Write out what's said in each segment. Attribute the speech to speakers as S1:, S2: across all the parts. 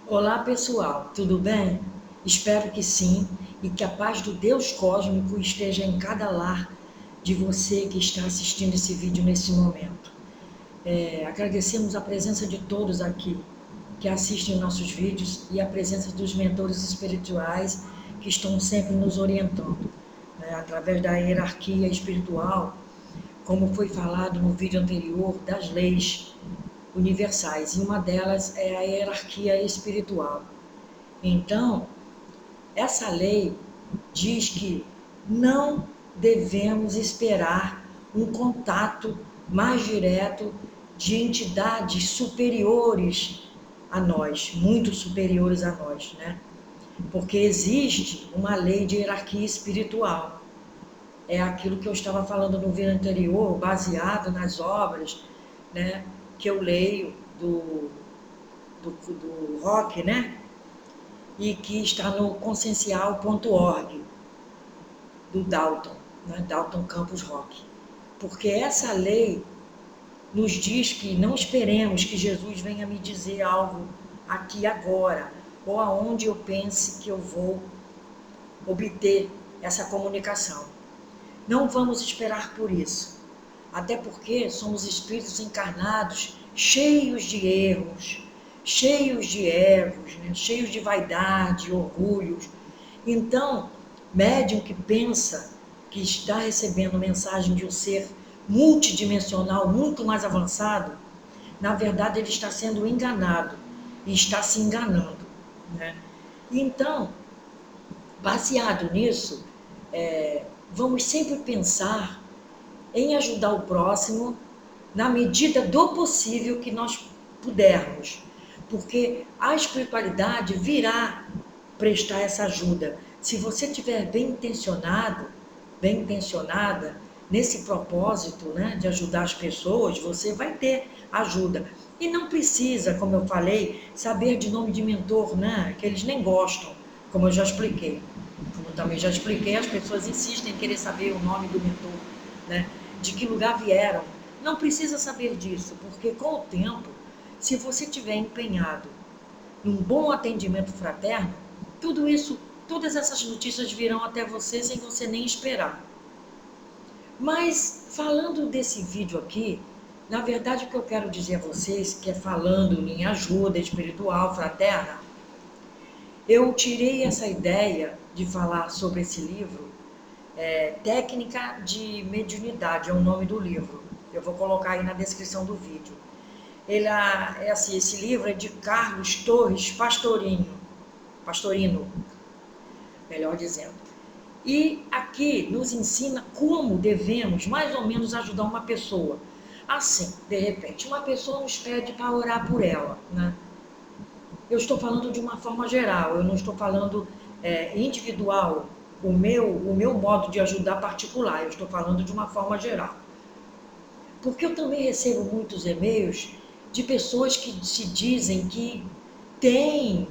S1: Olá pessoal, tudo bem? Espero que sim e que a paz do Deus cósmico esteja em cada lar de você que está assistindo esse vídeo nesse momento. Agradecemos a presença de todos aqui que assistem nossos vídeos e a presença dos mentores espirituais que estão sempre nos orientando, né, através da hierarquia espiritual, como foi falado no vídeo anterior, das leis universais, e uma delas é a hierarquia espiritual. Então, essa lei diz que não devemos esperar um contato mais direto de entidades superiores a nós, muito superiores a nós, né? Porque existe uma lei de hierarquia espiritual. É aquilo que eu estava falando no vídeo anterior, baseado nas obras, né, que eu leio do Rock, né? E que está no consciencial.org, do Dalton, né? Dalton Campos Rock. Porque essa lei nos diz que não esperemos que Jesus venha me dizer algo aqui agora, ou aonde eu pense que eu vou obter essa comunicação. Não vamos esperar por isso, até porque somos espíritos encarnados, cheios de erros, cheios de egos, né? Cheios de vaidade, orgulhos. Então, médium que pensa que está recebendo mensagem de um ser multidimensional, muito mais avançado, na verdade ele está sendo enganado e está se enganando, né? Então, baseado nisso, vamos sempre pensar em ajudar o próximo na medida do possível que nós pudermos, porque a espiritualidade virá prestar essa ajuda. Se você estiver bem intencionado, bem intencionada nesse propósito, né, de ajudar as pessoas, você vai ter ajuda. E não precisa, como eu falei, saber de nome de mentor, né, que eles nem gostam, como eu já expliquei. Como eu também já expliquei, as pessoas insistem em querer saber o nome do mentor, né, de que lugar vieram. Não precisa saber disso, porque com o tempo, se você estiver empenhado num bom atendimento fraterno, tudo isso, todas essas notícias virão até você sem você nem esperar. Mas, falando desse vídeo aqui, na verdade o que eu quero dizer a vocês, que é falando em ajuda espiritual, fraterna, eu tirei essa ideia de falar sobre esse livro, Técnica de Mediunidade, é o nome do livro. Eu vou colocar aí na descrição do vídeo. Esse livro é de Carlos Torres Pastorino, melhor dizendo. E aqui nos ensina como devemos, mais ou menos, ajudar uma pessoa. Assim, de repente, uma pessoa nos pede para orar por ela, né? Eu estou falando de uma forma geral, eu não estou falando individual, o meu modo de ajudar particular, eu estou falando de uma forma geral. Porque eu também recebo muitos e-mails de pessoas que se dizem que têm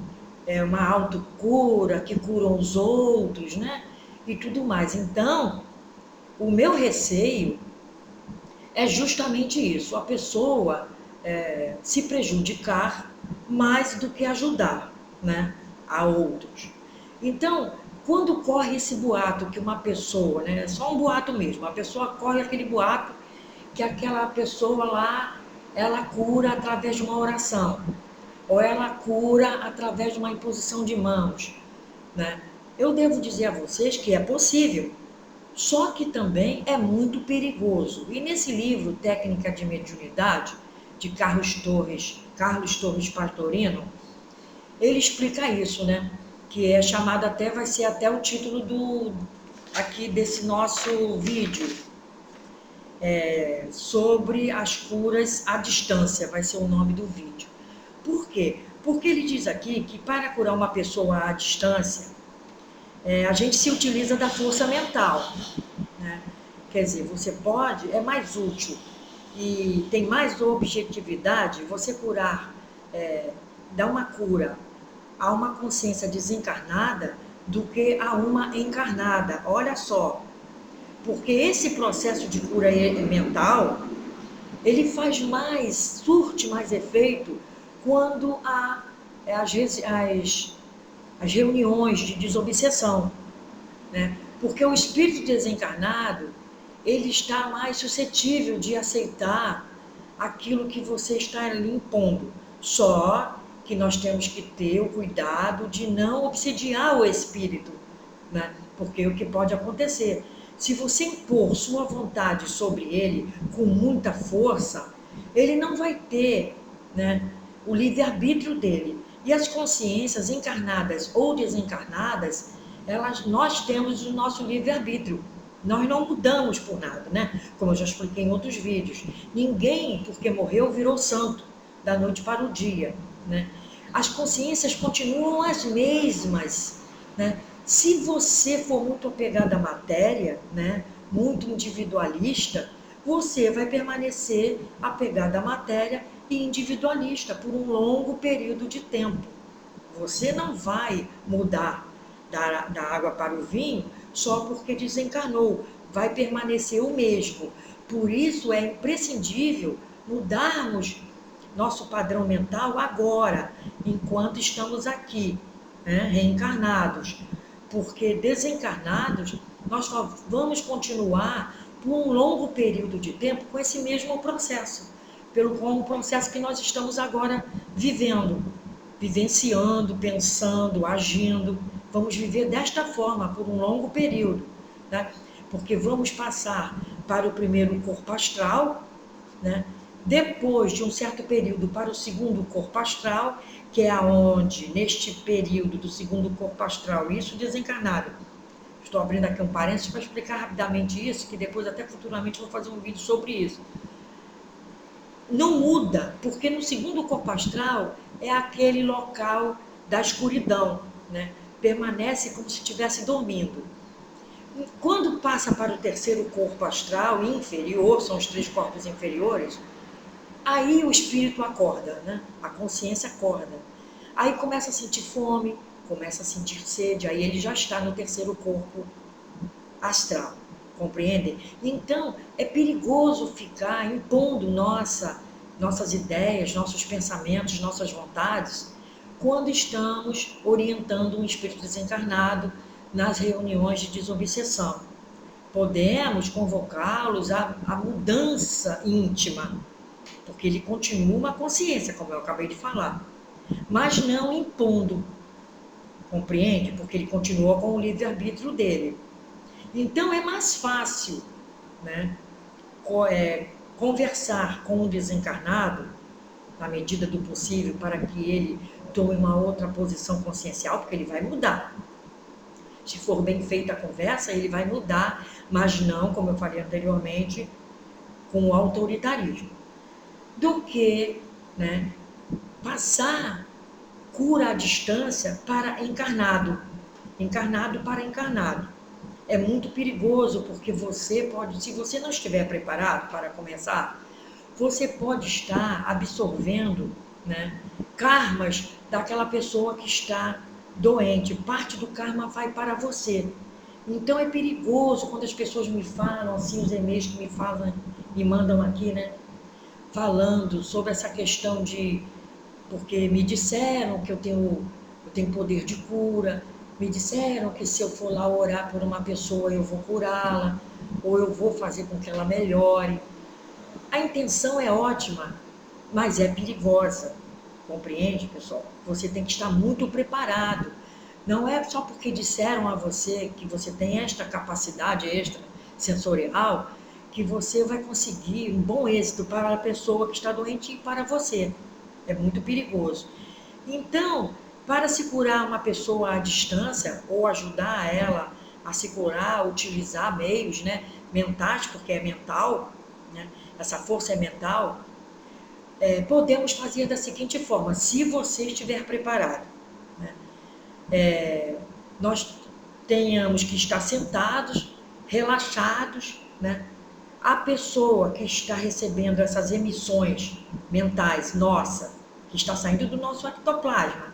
S1: uma autocura, que curam os outros, né? E tudo mais. Então, o meu receio é justamente isso, a pessoa se prejudicar mais do que ajudar, né, a outros. Então, quando corre esse boato que uma pessoa, né, só um boato mesmo, a pessoa corre aquele boato que aquela pessoa lá, ela cura através de uma oração, ou ela cura através de uma imposição de mãos, né? Eu devo dizer a vocês que é possível, só que também é muito perigoso. E nesse livro, Técnica de Mediunidade, de Carlos Torres Pastorino, ele explica isso, né? Que é chamado até, vai ser até o título aqui desse nosso vídeo, sobre as curas à distância, vai ser o nome do vídeo. Por quê? Porque ele diz aqui que para curar uma pessoa à distância, a gente se utiliza da força mental, né? Quer dizer, você pode, é mais útil e tem mais objetividade você curar, dar uma cura a uma consciência desencarnada do que a uma encarnada. Olha só, porque esse processo de cura mental, ele faz mais, surte mais efeito quando há é as reuniões de desobsessão, né? Porque o espírito desencarnado, ele está mais suscetível de aceitar aquilo que você está lhe impondo. Só que nós temos que ter o cuidado de não obsidiar o espírito, né? Porque o que pode acontecer, se você impor sua vontade sobre ele com muita força, ele não vai ter, né, o livre-arbítrio dele. E as consciências encarnadas ou desencarnadas, nós temos o nosso livre-arbítrio. Nós não mudamos por nada, né? Como eu já expliquei em outros vídeos. Ninguém, porque morreu, virou santo da noite para o dia, né? As consciências continuam as mesmas, né? Se você for muito apegado à matéria, né, muito individualista, você vai permanecer apegado à matéria e individualista por um longo período de tempo. Você não vai mudar da água para o vinho só porque desencarnou, vai permanecer o mesmo. Por isso é imprescindível mudarmos nosso padrão mental agora, enquanto estamos aqui, né, reencarnados. Porque desencarnados, nós só vamos continuar por um longo período de tempo com esse mesmo processo, com o processo que nós estamos agora vivendo, vivenciando, pensando, agindo. Vamos viver desta forma por um longo período, né? Porque vamos passar para o primeiro corpo astral, né? Depois de um certo período para o segundo corpo astral, que é aonde, neste período do segundo corpo astral, isso desencarnado, estou abrindo aqui um parênteses para explicar rapidamente isso, que depois até futuramente vou fazer um vídeo sobre isso. Não muda, porque no segundo corpo astral é aquele local da escuridão, né? Permanece como se estivesse dormindo. Quando passa para o terceiro corpo astral, inferior, são os 3 corpos inferiores, aí o espírito acorda, né? A consciência acorda. Aí começa a sentir fome, começa a sentir sede, aí ele já está no terceiro corpo astral, compreendem? Então, é perigoso ficar impondo nossas ideias, nossos pensamentos, nossas vontades, quando estamos orientando um espírito desencarnado nas reuniões de desobsessão. Podemos convocá-los à mudança íntima, porque ele continua uma consciência, como eu acabei de falar, mas não impondo, compreende? Porque ele continua com o livre-arbítrio dele. Então é mais fácil, né, conversar com o desencarnado, na medida do possível, para que ele tome uma outra posição consciencial, porque ele vai mudar. Se for bem feita a conversa, ele vai mudar, mas não, como eu falei anteriormente, com o autoritarismo. Do que, né, passar cura à distância para encarnado, encarnado para encarnado. É muito perigoso, porque você pode, se você não estiver preparado para começar, você pode estar absorvendo, né, karmas daquela pessoa que está doente. Parte do karma vai para você. Então é perigoso quando as pessoas me falam, assim, os e-mails que me falam, me mandam aqui, né, falando sobre essa questão de, porque me disseram que eu tenho poder de cura, me disseram que se eu for lá orar por uma pessoa eu vou curá-la, ou eu vou fazer com que ela melhore. A intenção é ótima, mas é perigosa, compreende, pessoal? Você tem que estar muito preparado. Não é só porque disseram a você que você tem esta capacidade extra sensorial que você vai conseguir um bom êxito para a pessoa que está doente e para você. É muito perigoso. Então, para se curar uma pessoa à distância, ou ajudar ela a se curar, utilizar meios, né, mentais, porque é mental, né, essa força é mental, podemos fazer da seguinte forma, se você estiver preparado, né, nós tenhamos que estar sentados, relaxados, né? A pessoa que está recebendo essas emissões mentais, nossa, que está saindo do nosso ectoplasma,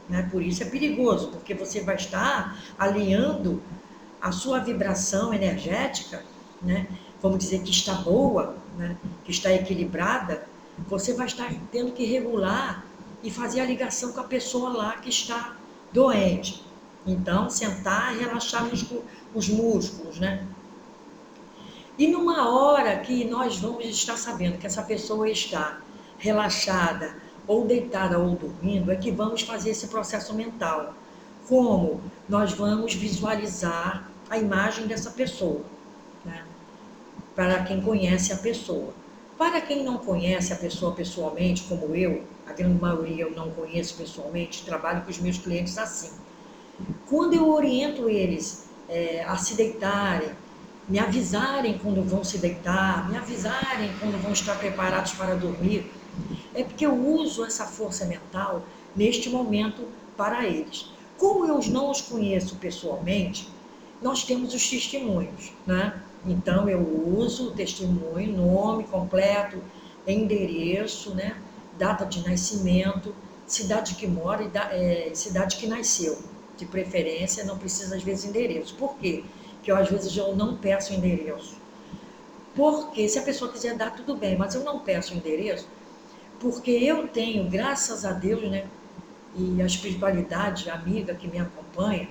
S1: né? Por isso é perigoso, porque você vai estar alinhando a sua vibração energética, né? Vamos dizer que está boa, né? Que está equilibrada, você vai estar tendo que regular e fazer a ligação com a pessoa lá que está doente. Então, sentar e relaxar os músculos, né? E numa hora que nós vamos estar sabendo que essa pessoa está relaxada, ou deitada ou dormindo, é que vamos fazer esse processo mental. Como nós vamos visualizar a imagem dessa pessoa, né? Para quem conhece a pessoa. Para quem não conhece a pessoa pessoalmente, como eu, a grande maioria eu não conheço pessoalmente, trabalho com os meus clientes assim. Quando eu oriento eles a se deitarem, me avisarem quando vão se deitar, me avisarem quando vão estar preparados para dormir, é porque eu uso essa força mental neste momento para eles. Como eu não os conheço pessoalmente, nós temos os testemunhos, né? Então eu uso o testemunho, nome completo, endereço, né? Data de nascimento, cidade que mora e cidade que nasceu. De preferência, não precisa às vezes endereço. Por quê? Porque eu às vezes eu não peço endereço. Porque se a pessoa quiser dar, tudo bem, mas eu não peço endereço, porque eu tenho, graças a Deus, né? E a espiritualidade amiga que me acompanha,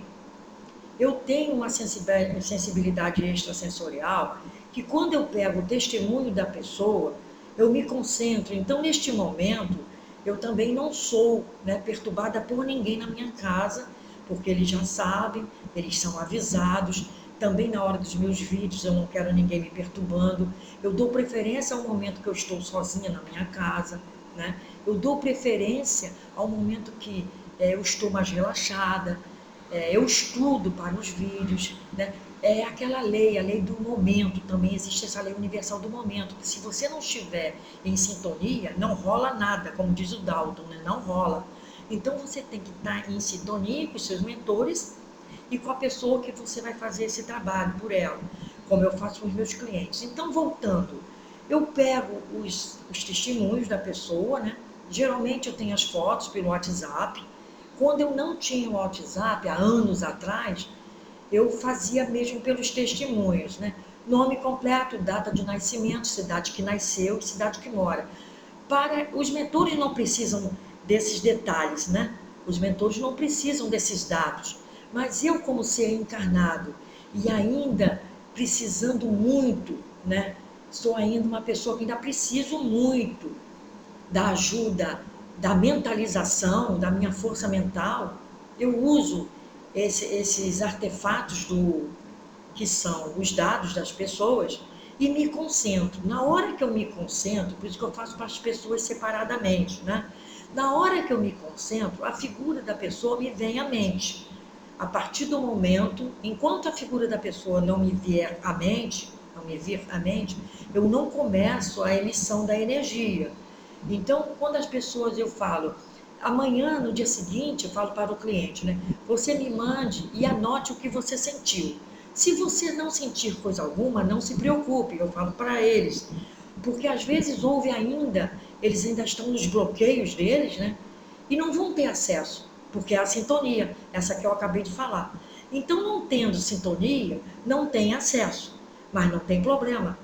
S1: eu tenho uma sensibilidade extrasensorial que quando eu pego o testemunho da pessoa, eu me concentro. Então, neste momento, eu também não sou, né, perturbada por ninguém na minha casa, porque eles já sabem, eles são avisados. Também na hora dos meus vídeos, eu não quero ninguém me perturbando. Eu dou preferência ao momento que eu estou sozinha na minha casa, né? Eu dou preferência ao momento que eu estou mais relaxada. Eu estudo para os vídeos, né? É aquela lei, a lei do momento também, existe essa lei universal do momento, que se você não estiver em sintonia, não rola nada, como diz o Dalton, né? Não rola. Então você tem que estar em sintonia com os seus mentores e com a pessoa que você vai fazer esse trabalho por ela, como eu faço com os meus clientes. Então, voltando, eu pego os testemunhos da pessoa, né? Geralmente eu tenho as fotos pelo WhatsApp. Quando eu não tinha o WhatsApp, há anos atrás, eu fazia mesmo pelos testemunhos, né? Nome completo, data de nascimento, cidade que nasceu e cidade que mora. Os mentores não precisam desses detalhes, né? Os mentores não precisam desses dados. Mas eu, como ser encarnado e ainda precisando muito, né? Sou ainda uma pessoa que ainda preciso muito da ajuda, da mentalização, da minha força mental. Eu uso esses artefatos que são os dados das pessoas e me concentro. Na hora que eu me concentro, por isso que eu faço para as pessoas separadamente, né? Na hora que eu me concentro, a figura da pessoa me vem à mente. A partir do momento, enquanto a figura da pessoa não me vier à mente, eu não começo a emissão da energia. Então, quando as pessoas, eu falo, amanhã, no dia seguinte, eu falo para o cliente, né? Você me mande e anote o que você sentiu. Se você não sentir coisa alguma, não se preocupe, eu falo para eles. Porque às vezes houve ainda, eles ainda estão nos bloqueios deles, né? E não vão ter acesso, porque é a sintonia, essa que eu acabei de falar. Então, não tendo sintonia, não tem acesso, mas não tem problema.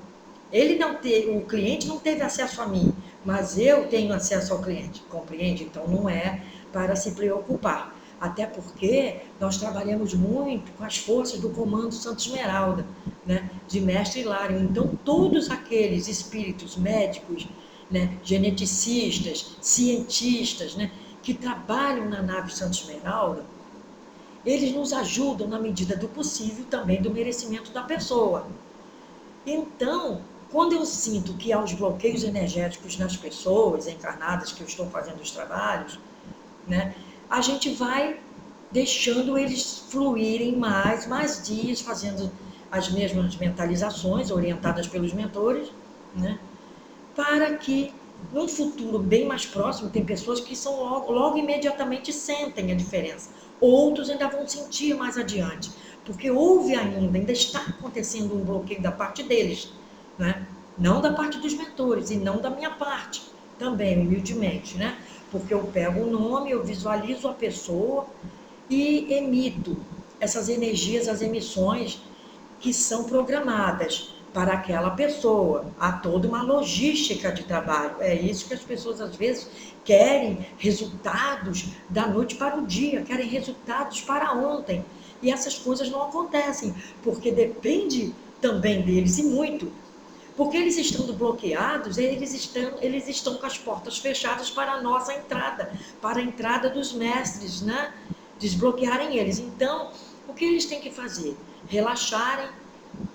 S1: O cliente não teve acesso a mim, mas eu tenho acesso ao cliente, compreende? Então não é para se preocupar. Até porque nós trabalhamos muito com as forças do Comando Santa Esmeralda, né, de Mestre Hilário. Então todos aqueles espíritos médicos, né, geneticistas, cientistas, né, que trabalham na nave Santa Esmeralda, eles nos ajudam na medida do possível também do merecimento da pessoa. Então, quando eu sinto que há os bloqueios energéticos nas pessoas encarnadas que eu estou fazendo os trabalhos, né, a gente vai deixando eles fluírem mais dias, fazendo as mesmas mentalizações orientadas pelos mentores, né, para que num futuro bem mais próximo, tem pessoas que são logo imediatamente sentem a diferença. Outros ainda vão sentir mais adiante, porque houve ainda está acontecendo um bloqueio da parte deles, né? Não da parte dos mentores e não da minha parte, também, humildemente, né? Porque eu pego o nome, eu visualizo a pessoa e emito essas energias, as emissões que são programadas para aquela pessoa. Há toda uma logística de trabalho. É isso que as pessoas, às vezes, querem resultados da noite para o dia, querem resultados para ontem. E essas coisas não acontecem, porque depende também deles, e muito. Porque eles estando bloqueados, eles estão com as portas fechadas para a nossa entrada, para a entrada dos mestres, né? Desbloquearem eles. Então, o que eles têm que fazer? Relaxarem,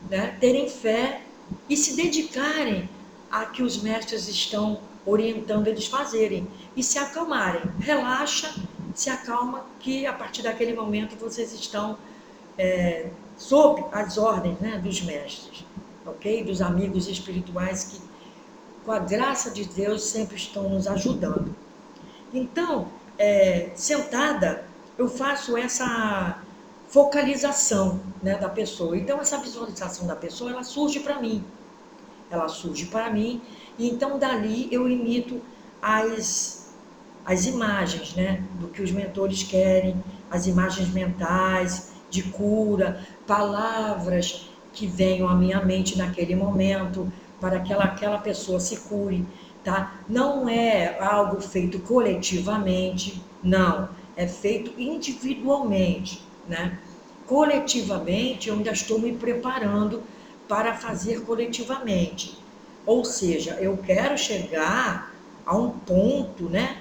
S1: né? Terem fé e se dedicarem a que os mestres estão orientando eles fazerem e se acalmarem. Relaxa, se acalma, que a partir daquele momento vocês estão sob as ordens, né, dos mestres, ok? Dos amigos espirituais que, com a graça de Deus, sempre estão nos ajudando. Então, sentada, eu faço essa focalização, né, da pessoa. Então, essa visualização da pessoa, ela surge para mim. Ela surge para mim, e então dali eu imito as imagens, né, do que os mentores querem, as imagens mentais de cura, palavras que venham à minha mente naquele momento, para que aquela pessoa se cure, tá? Não é algo feito coletivamente, não, é feito individualmente, né? Coletivamente, eu ainda estou me preparando para fazer coletivamente. Ou seja, eu quero chegar a um ponto, né,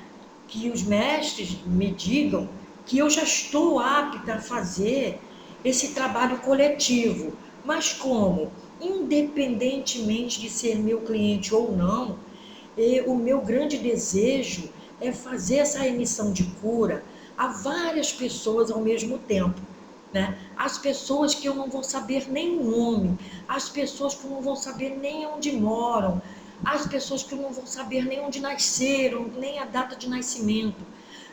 S1: que os mestres me digam que eu já estou apta a fazer esse trabalho coletivo. Mas como? Independentemente de ser meu cliente ou não, o meu grande desejo é fazer essa emissão de cura a várias pessoas ao mesmo tempo, né? As pessoas que eu não vou saber nem o nome, as pessoas que eu não vou saber nem onde moram, as pessoas que eu não vou saber nem onde nasceram, nem a data de nascimento,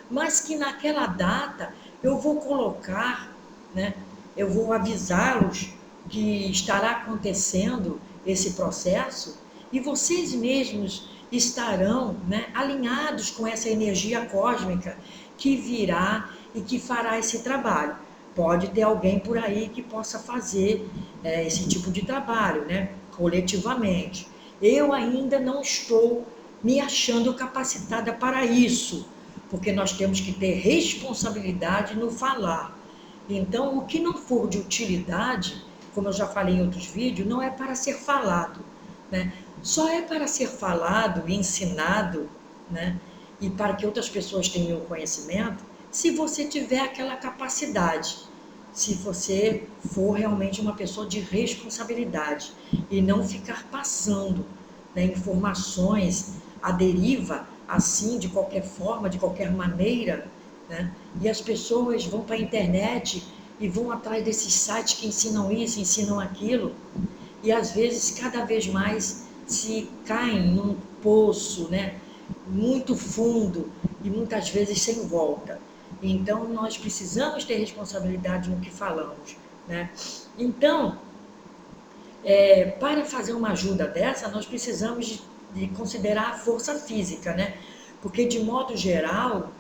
S1: mas que naquela data eu vou colocar, né? Eu vou avisá-los que estará acontecendo esse processo e vocês mesmos estarão, né, alinhados com essa energia cósmica que virá e que fará esse trabalho. Pode ter alguém por aí que possa fazer esse tipo de trabalho, né, coletivamente. Eu ainda não estou me achando capacitada para isso, porque nós temos que ter responsabilidade no falar. Então, o que não for de utilidade, como eu já falei em outros vídeos, não é para ser falado, né? Só é para ser falado e ensinado, né? E para que outras pessoas tenham o conhecimento, se você tiver aquela capacidade, se você for realmente uma pessoa de responsabilidade e não ficar passando, né, informações à deriva, assim, de qualquer forma, de qualquer maneira, né? E as pessoas vão para a internet e vão atrás desses sites que ensinam isso, ensinam aquilo, e às vezes cada vez mais se caem num poço, né, muito fundo e muitas vezes sem volta. Então nós precisamos ter responsabilidade no que falamos, né? Então, para fazer uma ajuda dessa, nós precisamos de considerar a força física, né? Porque, de modo geral,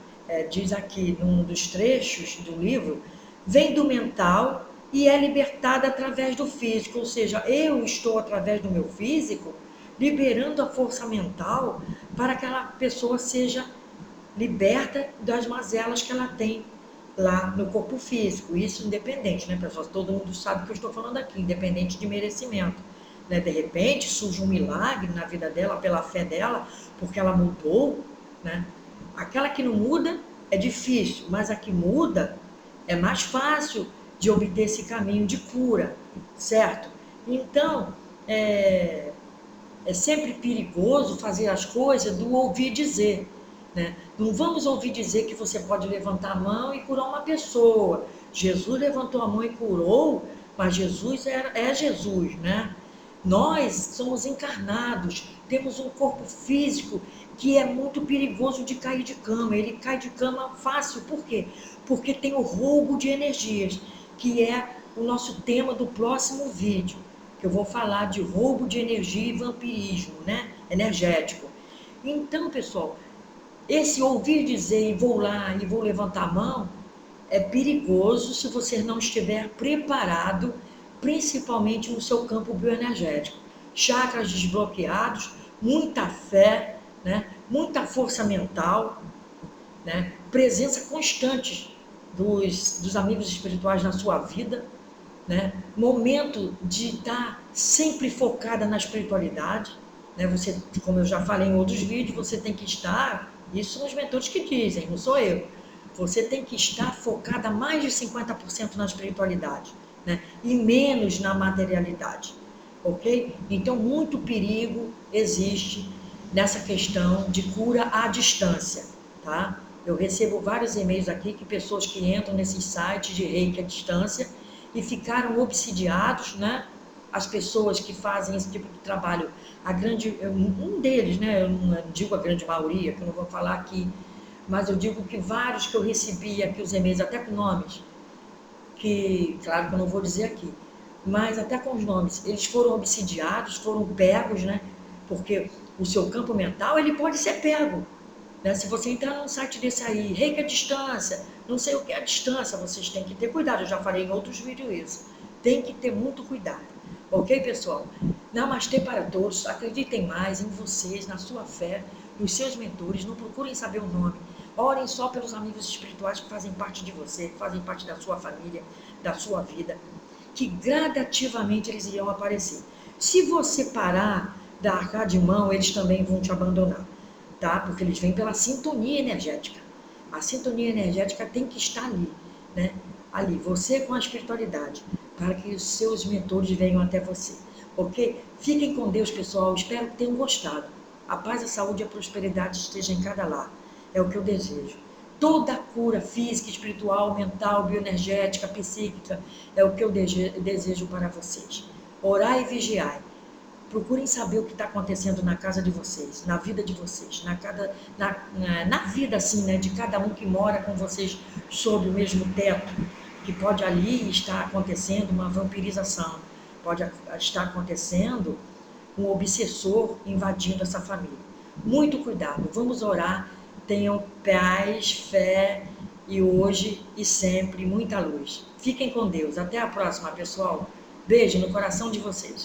S1: diz aqui num dos trechos do livro, vem do mental e é libertada através do físico. Ou seja, eu estou, através do meu físico, liberando a força mental para que aquela pessoa seja liberta das mazelas que ela tem lá no corpo físico. Isso independente, né, pessoal? Todo mundo sabe o que eu estou falando aqui, independente de merecimento, né? De repente surge um milagre na vida dela, pela fé dela, porque ela mudou, né? Aquela que não muda é difícil, mas a que muda é mais fácil de obter esse caminho de cura, certo? Então, é sempre perigoso fazer as coisas do ouvir dizer, né? Não vamos ouvir dizer que você pode levantar a mão e curar uma pessoa. Jesus levantou a mão e curou, mas Jesus é Jesus, né? Nós somos encarnados, temos um corpo físico que é muito perigoso de cair de cama. Ele cai de cama fácil, por quê? Porque tem o roubo de energias, que é o nosso tema do próximo vídeo, que eu vou falar de roubo de energia e vampirismo, né? Energético. Então, pessoal, esse ouvir dizer e vou lá e vou levantar a mão é perigoso se você não estiver preparado principalmente no seu campo bioenergético. Chakras desbloqueados, muita fé, né? Muita força mental, né? Presença constante dos amigos espirituais na sua vida, né? Momento de estar sempre focada na espiritualidade, né? Você, como eu já falei em outros vídeos, você tem que estar, isso são os mentores que dizem, não sou eu, você tem que estar focada mais de 50% na espiritualidade, né? E menos na materialidade, ok? Então, muito perigo existe nessa questão de cura à distância, tá? Eu recebo vários e-mails aqui que pessoas que entram nesses sites de reiki à distância e ficaram obsidiados, né? As pessoas que fazem esse tipo de trabalho, um deles, né? Eu não digo a grande maioria, que eu não vou falar aqui, mas eu digo que vários que eu recebi aqui, os e-mails, até com nomes, que, claro que eu não vou dizer aqui, mas até com os nomes, eles foram obsidiados, foram pegos, né? Porque o seu campo mental, ele pode ser pego, né? Se você entrar num site desse aí, reiki à distância, não sei o que é a distância, vocês têm que ter cuidado, eu já falei em outros vídeos isso, tem que ter muito cuidado, ok, pessoal? Namastê para todos, acreditem mais em vocês, na sua fé, nos seus mentores, não procurem saber o nome, orem só pelos amigos espirituais que fazem parte de você, que fazem parte da sua família, da sua vida, que gradativamente eles irão aparecer. Se você parar, largar de mão, eles também vão te abandonar, tá? Porque eles vêm pela sintonia energética. A sintonia energética tem que estar ali, né? Ali, você com a espiritualidade, para que os seus mentores venham até você, ok? Fiquem com Deus, pessoal. Espero que tenham gostado. A paz, a saúde e a prosperidade esteja em cada lar. É o que eu desejo. Toda a cura física, espiritual, mental, bioenergética, psíquica, é o que eu desejo para vocês. Orai e vigiai. Procurem saber o que está acontecendo na casa de vocês, na vida de vocês, na vida assim, né, de cada um que mora com vocês sob o mesmo teto, que pode ali estar acontecendo uma vampirização, pode estar acontecendo um obsessor invadindo essa família. Muito cuidado, vamos orar, tenham paz, fé e hoje e sempre muita luz. Fiquem com Deus. Até a próxima, pessoal. Beijo no coração de vocês.